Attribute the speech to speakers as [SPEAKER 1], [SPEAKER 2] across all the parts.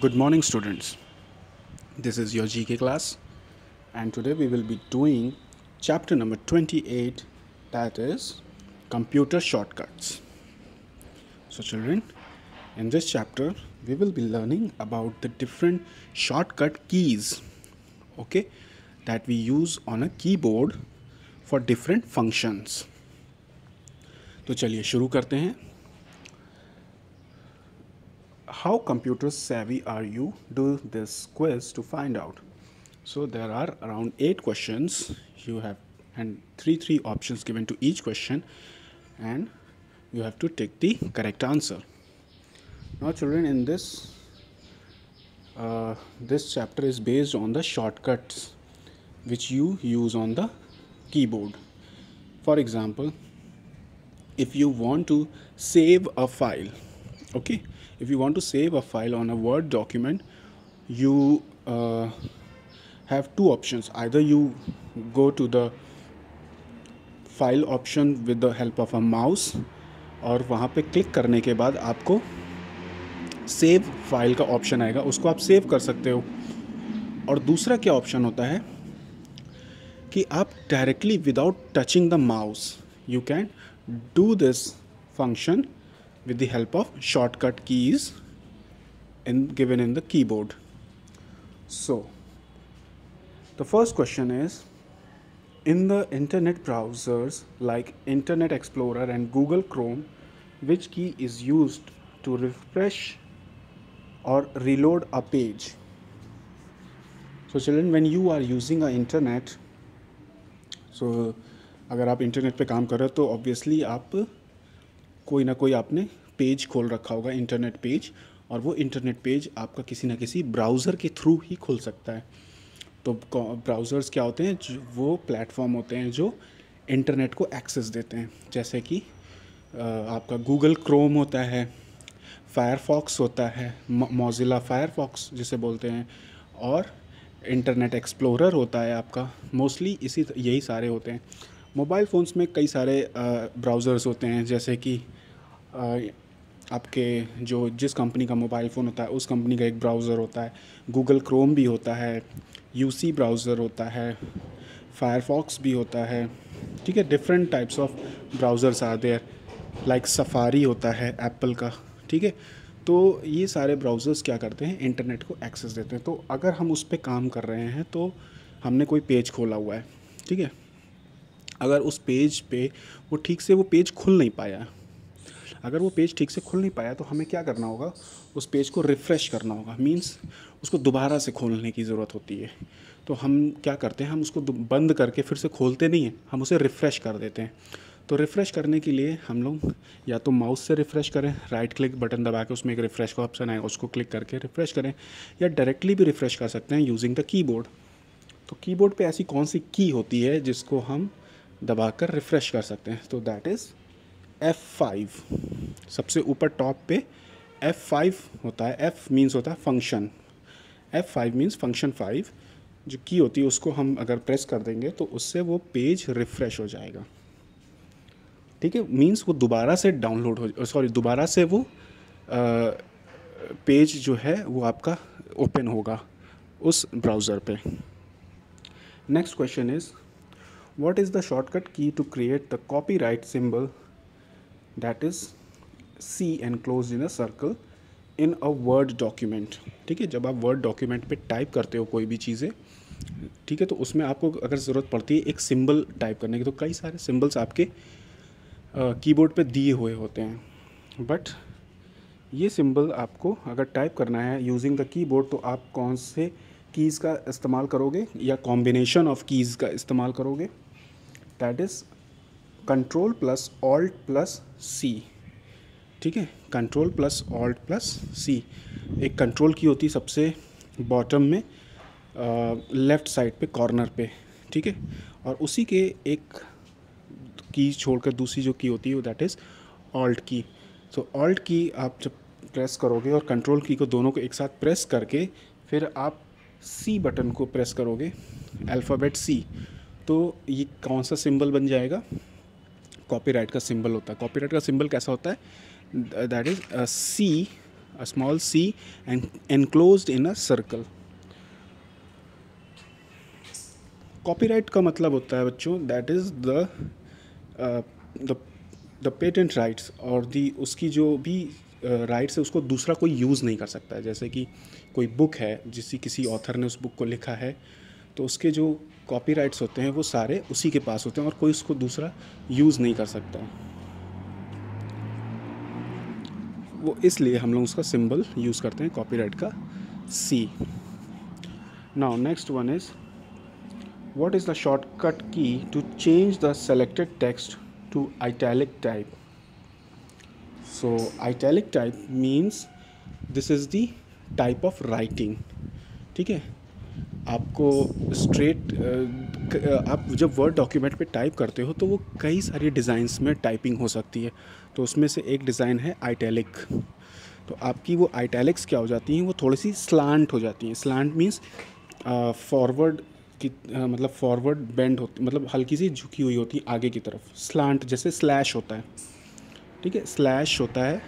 [SPEAKER 1] Good morning, students. This is your GK class, and today we will be doing chapter number 28, that is computer shortcuts. So, children, in this chapter, we will be learning about the different shortcut keys, okay, that we use on a keyboard for different functions. तो चलिए शुरू करते हैं. How computer savvy are you? Do this quiz to find out. So there are around 8 questions. You have and three options given to each question, and you have to take the correct answer. Now, children, in this chapter is based on the shortcuts which you use on the keyboard. For example, if you want to save a file, okay, if you want to save a file on a Word document, you have two options. Either you go to the file option with the help of a mouse, और वहाँ पे click करने के बाद आपको save file का option आएगा, उसको आप सेव कर सकते हो. और दूसरा क्या ऑप्शन होता है कि आप directly without touching the mouse you can do this function with the help of shortcut keys given in the keyboard. So the first question is, in the internet browsers like Internet Explorer and Google Chrome, which key is used to refresh or reload a page? So children, when you are using a internet, so अगर आप internet पे काम कर रहे हो तो obviously आप कोई ना कोई आपने पेज खोल रखा होगा, इंटरनेट पेज, और वो इंटरनेट पेज आपका किसी ना किसी ब्राउज़र के थ्रू ही खुल सकता है. तो ब्राउज़र्स क्या होते हैं? वो प्लेटफॉर्म होते हैं जो इंटरनेट को एक्सेस देते हैं. जैसे कि आपका गूगल क्रोम होता है, फायरफॉक्स होता है, मोज़िला फायरफॉक्स जिसे बोलते हैं, और इंटरनेट एक्सप्लोरर होता है आपका. मोस्टली यही सारे होते हैं. मोबाइल फ़ोन्स में कई सारे ब्राउज़र्स होते हैं, जैसे कि आपके जिस कंपनी का मोबाइल फ़ोन होता है उस कंपनी का एक ब्राउज़र होता है. गूगल क्रोम भी होता है, यूसी ब्राउज़र होता है, फायरफॉक्स भी होता है. ठीक है, different types of browsers are there, like Safari होता है एप्पल का. ठीक है, तो ये सारे ब्राउज़र्स क्या करते हैं? इंटरनेट को एक्सेस देते हैं. तो अगर हम उस पर काम कर रहे हैं तो हमने कोई पेज खोला हुआ है, ठीक है, अगर उस पेज पे वो ठीक से वो पेज खुल नहीं पाया, अगर वो पेज ठीक से खुल नहीं पाया तो हमें क्या करना होगा? उस पेज को रिफ़्रेश करना होगा. मींस उसको दोबारा से खोलने की ज़रूरत होती है. तो हम क्या करते हैं? हम उसको बंद करके फिर से खोलते नहीं हैं, हम उसे रिफ़्रेश कर देते हैं. तो रिफ़्रेश करने के लिए हम लोग या तो माउस से रिफ़्रेश करें, राइट क्लिक बटन दबा के उसमें एक रिफ़्रेश का ऑप्शन आएगा, उसको क्लिक करके रिफ़्रेश करें, या डायरेक्टली भी रिफ़्रेश कर सकते हैं यूजिंग द कीबोर्ड. तो कीबोर्ड पे ऐसी कौन सी की होती है जिसको हम दबाकर रिफ़्रेश कर सकते हैं? तो दैट इज़ F5. सबसे ऊपर टॉप पे F5 होता है. F मीन्स होता है फंक्शन, F5 मीन्स फंक्शन 5. जो की होती है उसको हम अगर प्रेस कर देंगे तो उससे वो पेज रिफ़्रेश हो जाएगा. ठीक है, मीन्स वो दोबारा से डाउनलोड दोबारा से वो पेज जो है वो आपका ओपन होगा उस ब्राउज़र पे. Next question is, what is the shortcut key to create the copyright symbol, that is C enclosed in a circle in a word document? ठीक है, जब आप वर्ड डॉक्यूमेंट पे टाइप करते हो कोई भी चीज़ें, ठीक है, तो उसमें आपको अगर ज़रूरत पड़ती है एक सिंबल टाइप करने की, तो कई सारे सिंबल्स आपके कीबोर्ड पे दिए हुए होते हैं. बट ये सिंबल आपको अगर टाइप करना है यूजिंग द कीबोर्ड, तो आप कौन से कीज़ का इस्तेमाल करोगे या कॉम्बिनेशन ऑफ कीज़ का इस्तेमाल करोगे? That is control plus alt plus C. ठीक है, control plus alt plus C. एक कंट्रोल की होती है सबसे बॉटम में लेफ़्ट साइड पे कॉर्नर पे, ठीक है, और उसी के एक की छोड़कर दूसरी जो की होती है दैट इज़ ऑल्ट की. तो ऑल्ट की आप जब प्रेस करोगे और कंट्रोल की को दोनों को एक साथ प्रेस करके फिर आप सी बटन को प्रेस करोगे, अल्फ़ाबेट सी, तो ये कौन सा सिंबल बन जाएगा? कॉपीराइट का सिंबल होता है. कॉपीराइट का सिंबल कैसा होता है? That is C a small C and enclosed in a circle. Copyright का मतलब होता है बच्चों, that is the patent rights और दी उसकी जो भी राइट्स है उसको दूसरा कोई यूज़ नहीं कर सकता है। जैसे कि कोई बुक है जिस किसी ऑथर ने उस बुक को लिखा है, तो उसके जो कॉपीराइट्स होते हैं वो सारे उसी के पास होते हैं और कोई उसको दूसरा यूज़ नहीं कर सकता है। वो इसलिए हम लोग उसका सिंबल यूज़ करते हैं कॉपीराइट का C. Now next one is, what is the shortcut key to change the selected text to italic type? So italic type means this is the type of writing. ठीक है, आपको straight आप जब word document पे type करते हो तो वो कई सारी डिज़ाइंस में टाइपिंग हो सकती है, तो उसमें से एक डिज़ाइन है आइटैलिक। तो आपकी वो आइटैलिक्स क्या हो जाती हैं, वो थोड़ी सी स्लांट हो जाती हैं। स्लांट मीन्स फॉरवर्ड की मतलब फॉरवर्ड बेंड होती, मतलब हल्की सी झुकी हुई होती है आगे की तरफ। स्लांट जैसे स्लैश होता है, ठीक है, स्लैश होता है,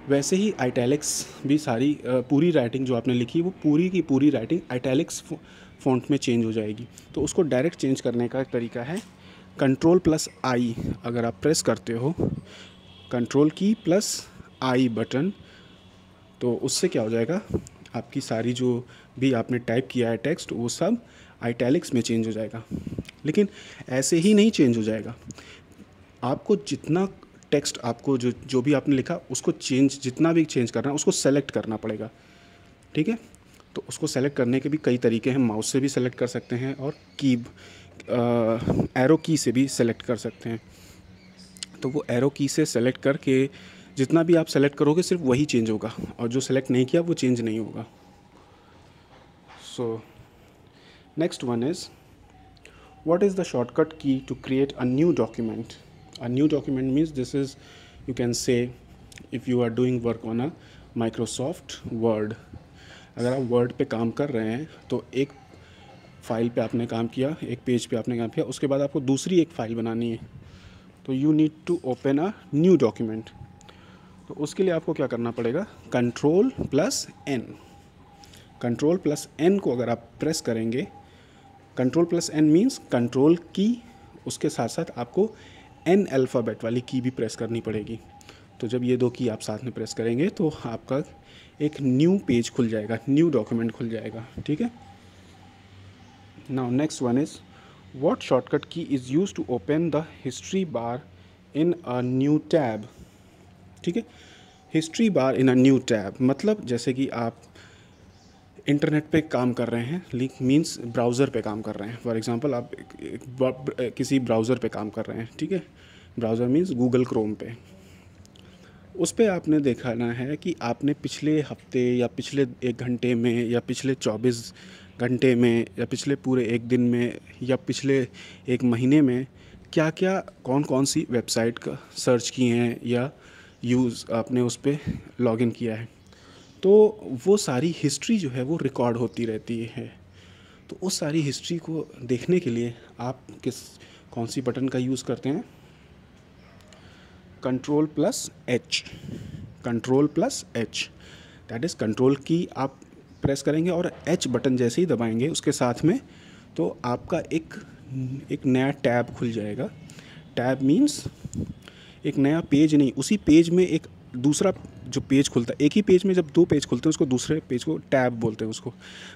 [SPEAKER 1] वैसे ही आइटैलिक्स भी सारी पूरी राइटिंग जो आपने लिखी वो पूरी की पूरी राइटिंग आइटैलिक्स फ़ॉन्ट में चेंज हो जाएगी। तो उसको डायरेक्ट चेंज करने का तरीका है Ctrl+I। अगर आप प्रेस करते हो कंट्रोल की प्लस I बटन, तो उससे क्या हो जाएगा, आपकी सारी जो भी आपने टाइप किया है टेक्स्ट वो सब आइटैलिक्स में चेंज हो जाएगा। लेकिन ऐसे ही नहीं चेंज हो जाएगा, आपको जितना टेक्स्ट आपको जो भी आपने लिखा उसको जितना भी चेंज करना है उसको सेलेक्ट करना पड़ेगा। ठीक है, तो उसको सेलेक्ट करने के भी कई तरीके हैं। माउस से भी सेलेक्ट कर सकते हैं और एरो की से भी सेलेक्ट कर सकते हैं। तो वो एरो की से सेलेक्ट करके जितना भी आप सेलेक्ट करोगे सिर्फ वही चेंज होगा, और जो सेलेक्ट नहीं किया वो चेंज नहीं होगा। So next one is, what is the shortcut key to create a new document? A new document means this is, you can say, if you are doing work on a Microsoft Word. अगर आप word पे काम कर रहे हैं तो एक file पे आपने काम किया, एक पेज पे आपने काम किया, उसके बाद आपको दूसरी एक फ़ाइल बनानी है, तो you need to open a new document. तो उसके लिए आपको क्या करना पड़ेगा, Ctrl+N। Ctrl+N को अगर आप प्रेस करेंगे, Ctrl+N मीन्स कंट्रोल की, उसके साथ साथ आपको N अल्फ़ाबेट वाली की भी प्रेस करनी पड़ेगी। तो जब ये दो की आप साथ में प्रेस करेंगे तो आपका एक न्यू पेज खुल जाएगा, न्यू डॉक्यूमेंट खुल जाएगा। ठीक है, now next one is, what shortcut key is use to open the history bar in a new tab. ठीक है, history bar in a new tab मतलब जैसे कि आप इंटरनेट पे काम कर रहे हैं, मीन्स ब्राउज़र पे काम कर रहे हैं। फॉर एग्जांपल आप किसी ब्राउज़र पे काम कर रहे हैं, ठीक है, ब्राउज़र मीन्स गूगल क्रोम पे। उस पे आपने देखना है कि आपने पिछले हफ्ते या पिछले 1 घंटे में या पिछले 24 घंटे में या पिछले पूरे 1 दिन में या पिछले 1 महीने में क्या क्या कौन कौन सी वेबसाइट का सर्च किए हैं या यूज़ आपने उस पर लॉगिन किया है। तो वो सारी हिस्ट्री जो है वो रिकॉर्ड होती रहती है। तो उस सारी हिस्ट्री को देखने के लिए आप कौन सी बटन का यूज़ करते हैं, Ctrl+H। Ctrl+H that is control की आप प्रेस करेंगे और H बटन जैसे ही दबाएंगे उसके साथ में, तो आपका एक नया टैब खुल जाएगा। टैब मीन्स एक नया पेज नहीं, उसी पेज में एक दूसरा जो पेज खुलता है। एक ही पेज में जब 2 पेज खुलते हैं उसको दूसरे पेज को टैब बोलते हैं उसको।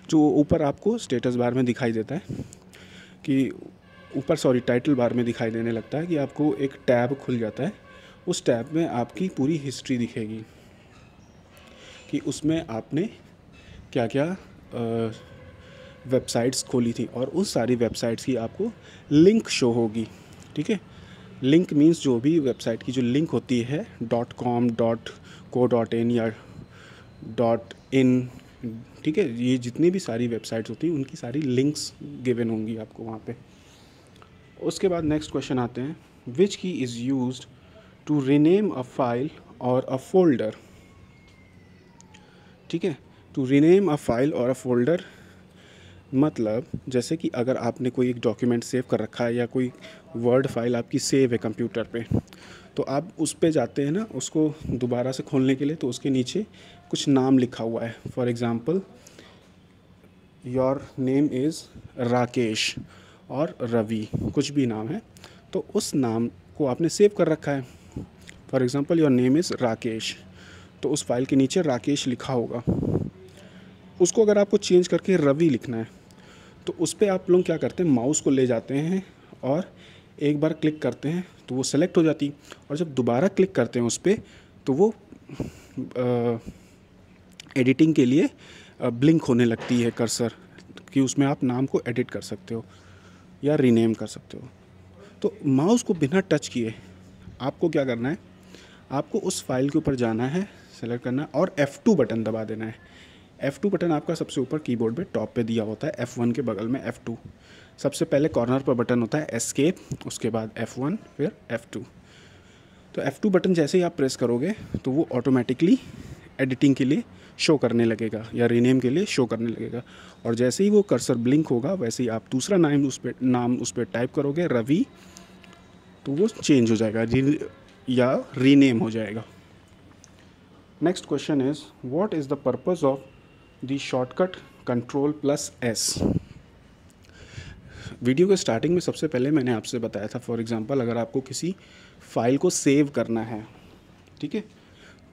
[SPEAKER 1] जो ऊपर आपको स्टेटस बार में दिखाई देता है कि टाइटल बार में दिखाई देने लगता है कि आपको एक टैब खुल जाता है। उस टैब में आपकी पूरी हिस्ट्री दिखेगी कि उसमें आपने क्या क्या वेबसाइट्स खोली थी, और उस सारी वेबसाइट्स की आपको लिंक शो होगी। ठीक है, लिंक मीन्स जो भी वेबसाइट की जो लिंक होती है .com .co.in या .in, ठीक है, ये जितनी भी सारी वेबसाइट्स होती हैं उनकी सारी लिंक्स गिवन होंगी आपको वहाँ पे। उसके बाद नेक्स्ट क्वेश्चन आते हैं, which key is used to rename a file और अ फोल्डर। ठीक है, टू रीनेम अ फाइल और अ फोल्डर मतलब जैसे कि अगर आपने कोई एक डॉक्यूमेंट सेव कर रखा है या कोई वर्ड फाइल आपकी सेव है कंप्यूटर पे, तो आप उस पे जाते हैं ना उसको दोबारा से खोलने के लिए, तो उसके नीचे कुछ नाम लिखा हुआ है, for example your name is Rakesh और रवि, कुछ भी नाम है, तो उस नाम को आपने सेव कर रखा है। For example your name is Rakesh, तो उस फाइल के नीचे राकेश लिखा होगा। उसको अगर आपको चेंज करके रवि लिखना है तो उस पर आप लोग क्या करते हैं, माउस को ले जाते हैं और एक बार क्लिक करते हैं तो वो सेलेक्ट हो जाती, और जब दोबारा क्लिक करते हैं उस पर तो वो एडिटिंग के लिए ब्लिंक होने लगती है कर्सर, कि उसमें आप नाम को एडिट कर सकते हो या रीनेम कर सकते हो। तो माउस को बिना टच किए आपको क्या करना है, आपको उस फाइल के ऊपर जाना है, सेलेक्ट करना है और F2 बटन दबा देना है। F2 बटन आपका सबसे ऊपर कीबोर्ड पे टॉप पे दिया होता है, F1 के बगल में F2, सबसे पहले कॉर्नर पर बटन होता है एस्केप, उसके बाद F1 फिर F2। तो F2 बटन जैसे ही आप प्रेस करोगे तो वो ऑटोमेटिकली एडिटिंग के लिए शो करने लगेगा या रीनेम के लिए शो करने लगेगा, और जैसे ही वो कर्सर ब्लिंक होगा वैसे ही आप दूसरा नाम उस पर टाइप करोगे रवि, तो वो चेंज हो जाएगा या रीनेम हो जाएगा। Next question is what is the purpose of the shortcut Ctrl+S। Video के स्टार्टिंग में सबसे पहले मैंने आपसे बताया था, फॉर एग्ज़ाम्पल अगर आपको किसी फाइल को सेव करना है, ठीक है,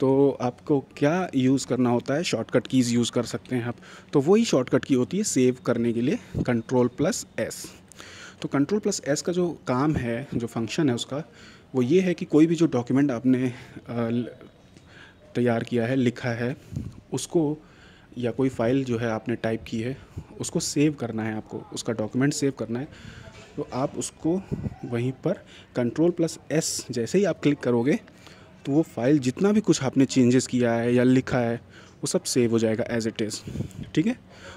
[SPEAKER 1] तो आपको क्या यूज़ करना होता है, शॉर्टकट कीज़ यूज़ कर सकते हैं आप, तो वही शॉर्टकट की होती है सेव करने के लिए Ctrl+S। तो Ctrl+S का जो काम है, जो फंक्शन है उसका, वो ये है कि कोई भी जो डॉक्यूमेंट आपने तैयार किया है, लिखा है, उसको या कोई फ़ाइल जो है आपने टाइप की है उसको सेव करना है, आपको उसका डॉक्यूमेंट सेव करना है, तो आप उसको वहीं पर Ctrl+S जैसे ही आप क्लिक करोगे तो वो फाइल जितना भी कुछ आपने चेंजेस किया है या लिखा है वो सब सेव हो जाएगा एज इट इज़, ठीक है।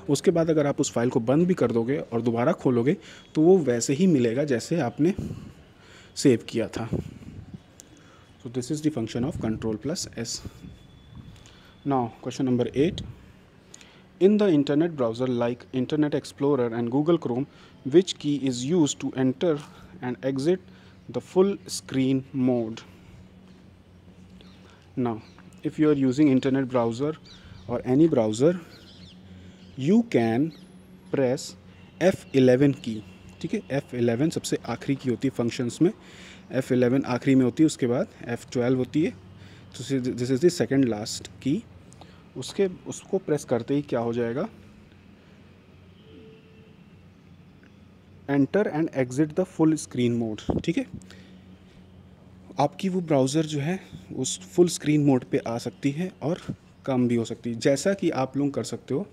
[SPEAKER 1] उसके बाद अगर आप उस फाइल को बंद भी कर दोगे और दोबारा खोलोगे तो वो वैसे ही मिलेगा जैसे आपने सेव किया था। So this is the function of Ctrl+S. Now question number 8. In the internet browser like Internet Explorer and Google Chrome, which key is used to enter and exit the full screen mode? Now, if you are using Internet browser or any browser, you can press F11 की, ठीक है। F11 सबसे आखिरी की होती है functions में, F11 आखिरी में होती है, उसके बाद F12 होती है, तो this is the second last की। उसको प्रेस करते ही क्या हो जाएगा, enter and exit the full screen mode, ठीक है। आपकी वो ब्राउज़र जो है उस फुल स्क्रीन मोड पे आ सकती है और कम भी हो सकती है, जैसा कि आप लोग कर सकते हो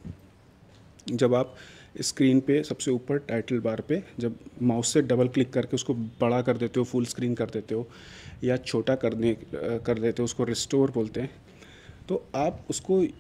[SPEAKER 1] जब आप स्क्रीन पे सबसे ऊपर टाइटल बार पे जब माउस से डबल क्लिक करके उसको बड़ा कर देते हो, फुल स्क्रीन कर देते हो या छोटा कर देते हो, उसको रिस्टोर बोलते हैं। तो आप उसको